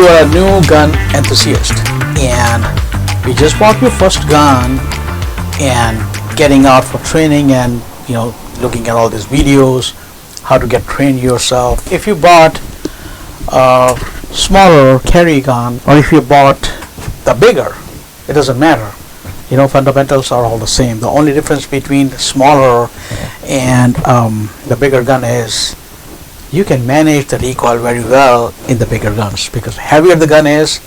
are a new gun enthusiast and you just bought your first gun and getting out for training and looking at all these videos how to get trained yourself, if you bought a smaller carry gun or if you bought the bigger, it doesn't matter. Fundamentals are all the same. The only difference between the smaller and the bigger gun is you can manage the recoil very well in the bigger guns, because heavier the gun is,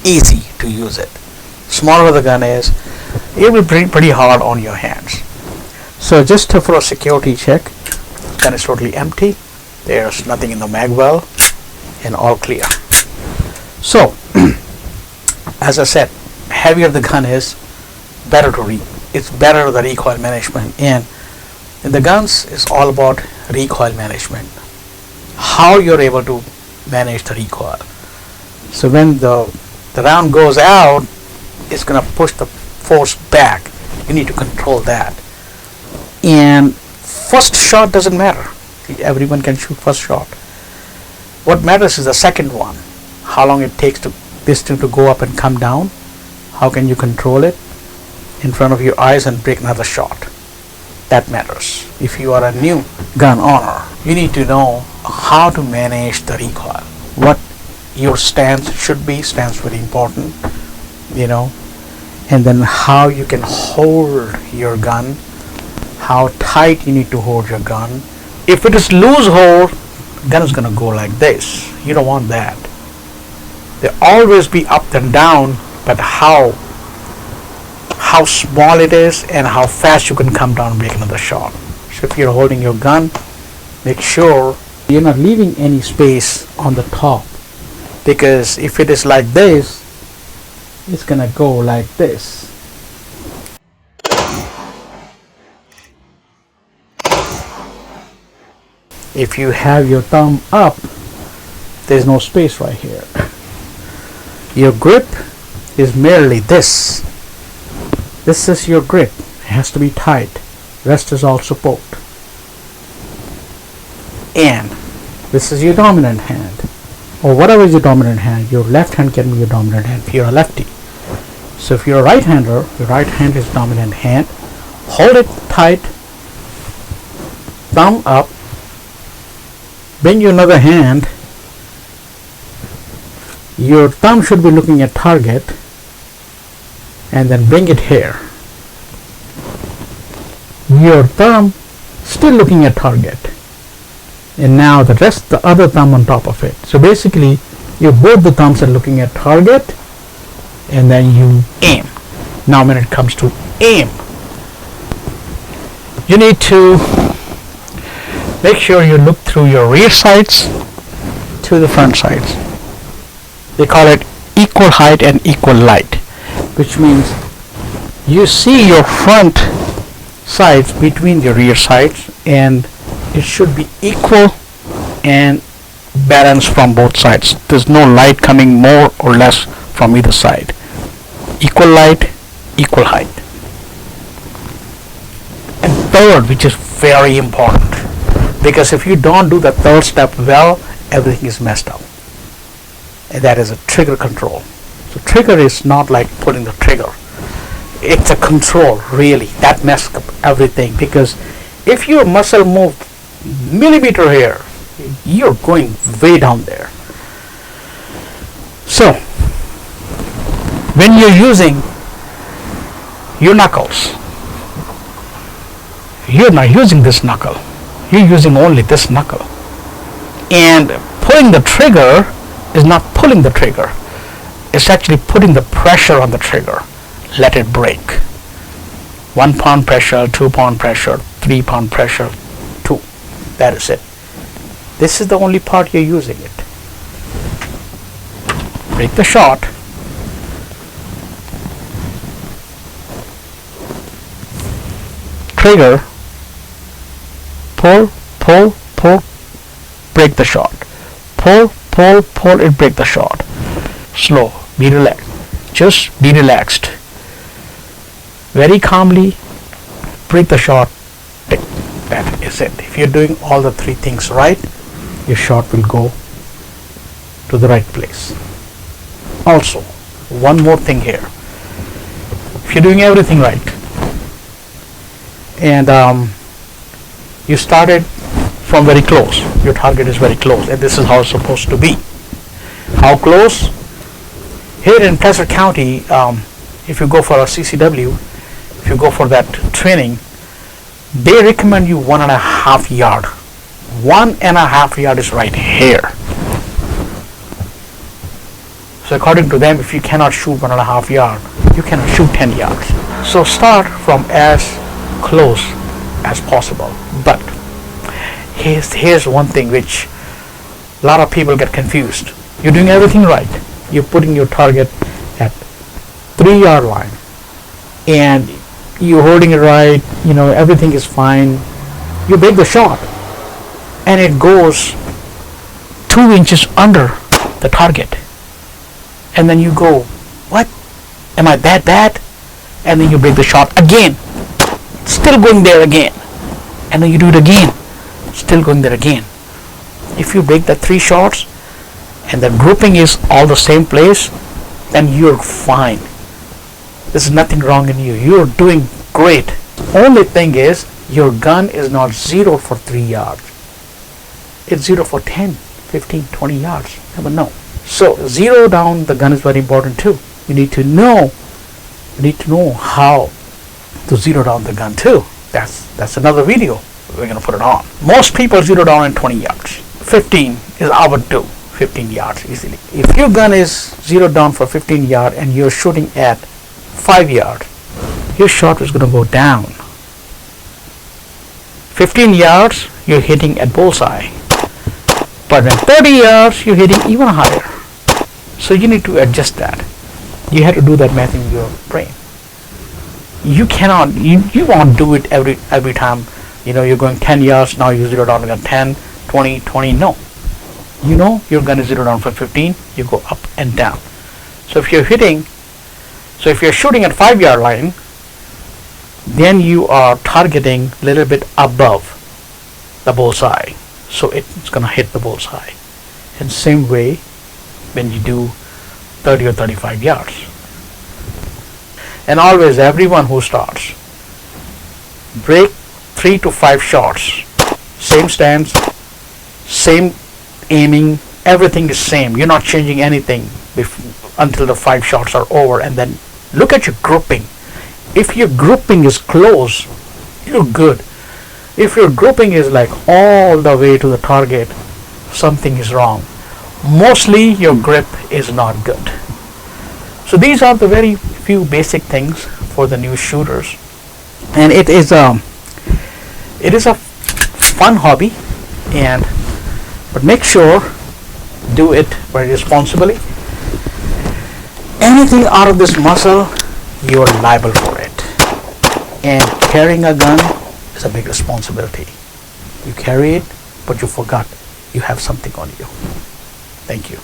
easy to use it. Smaller the gun is, it will be pretty hard on your hands. So just for a security check, gun is totally empty. There's nothing in the mag well and all clear. So as I said, heavier the gun is, better it's better the recoil management, and in the guns it's all about recoil management, how you're able to manage the recoil. So when the round goes out, it's going to push the force back. You need to control that. And first shot doesn't matter. Everyone can shoot first shot. What matters is the second one. How long it takes to piston to go up and come down. How can you control it in front of your eyes and break another shot? That matters. If you are a new gun owner, you need to know how to manage the recoil. What your stance should be. Stance very important, and then how you can hold your gun, how tight you need to hold your gun. If it is loose hold, gun is going to go like this. You don't want that. They always be up and down, but how small it is and how fast you can come down and make another shot. So if you're holding your gun, make sure you're not leaving any space on the top, because if it is like this, it's gonna go like this. If you have your thumb up, there's no space right here. Your grip is merely this. This is your grip. It has to be tight. Rest is all support. And this is your dominant hand, or whatever is your dominant hand. Your left hand can be your dominant hand if you're a lefty. So if you're a right-hander, your right hand is dominant hand. Hold it tight. Thumb up. Bring your other hand. Your thumb should be looking at target, and then bring it here. Your thumb still looking at target, and now the other thumb on top of it. So basically both the thumbs are looking at target, and then you aim. Now when it comes to aim, you need to make sure you look through your rear sights to the front sights. They call it equal height and equal light, which means you see your front sights between the rear sights, and it should be equal and balanced from both sides. There's no light coming more or less from either side. Equal light, equal height. And third, which is very important, because if you don't do the third step well, everything is messed up. And that is a trigger control. So trigger is not like pulling the trigger. It's a control, really. That messes up everything, because if your muscle moved millimeter here, you're going way down there. So when you're using your knuckles, you're not using this knuckle. You're using only this knuckle. And pulling the trigger is not pulling the trigger. It's actually putting the pressure on the trigger. Let it break. 1 pound pressure, 2 pound pressure, 3 pound pressure, 2. That is it. This is the only part you're using it. Break the shot. Trigger. Pull, pull, pull. Break the shot. Pull, pull, pull, and break the shot. Slow. Be relaxed. Just be relaxed. Very calmly break the shot. That is it. If you're doing all the three things right, your shot will go to the right place. Also, one more thing here. If you're doing everything right and you started from very close, your target is very close, and this is how it's supposed to be. How close? Here in Placer County, if you go for a CCW, if you go for that training, they recommend you 1.5 yard. 1.5 yard is right here. So according to them, if you cannot shoot 1.5 yard, you cannot shoot 10 yards. So start from as close as possible. But here's one thing which a lot of people get confused. You're doing everything right. You're putting your target at 3-yard line, and you're holding it right. You know, everything is fine. You make the shot, and it goes 2 inches under the target. And then you go, what? Am I that bad? And then you break the shot again, still going there again. And then you do it again, still going there again. If you break the 3 shots and the grouping is all the same place, then you're fine. There's nothing wrong in you. You're doing great. Only thing is, your gun is not 0 for 3 yards. It's 0 for 10, 15, 20 yards. Never know. So zero down the gun is very important too. You need to know how to zero down the gun too. That's another video. We're gonna put it on. Most people zero down in 20 yards. 15 is I would do 15 yards easily. If your gun is zeroed down for 15 yards and you're shooting at 5 yards, your shot is gonna go down. 15 yards, you're hitting at bullseye. But at 30 yards, you're hitting even higher. So you need to adjust that. You have to do that math in your brain. You cannot, you won't do it every time. You know, you're going 10 yards, now you zero down to 10, 20, 20, no. You know, your gun is zero down for 15, you go up and down. So if you're shooting at 5-yard line, then you are targeting a little bit above the bullseye. So it's gonna hit the bullseye. And same way when you do 30 or 35 yards. And always, everyone who starts, break 3 to 5 shots. Same stance, same aiming, everything is same. You're not changing anything until the 5 shots are over. And then look at your grouping. If your grouping is close, you're good. If your grouping is like all the way to the target, something is wrong. Mostly your grip is not good. So these are the very few basic things for the new shooters, and it is a fun hobby, but make sure do it very responsibly. Anything out of this muscle, you are liable for it. And carrying a gun is a big responsibility. You carry it, but you forgot you have something on you. Thank you.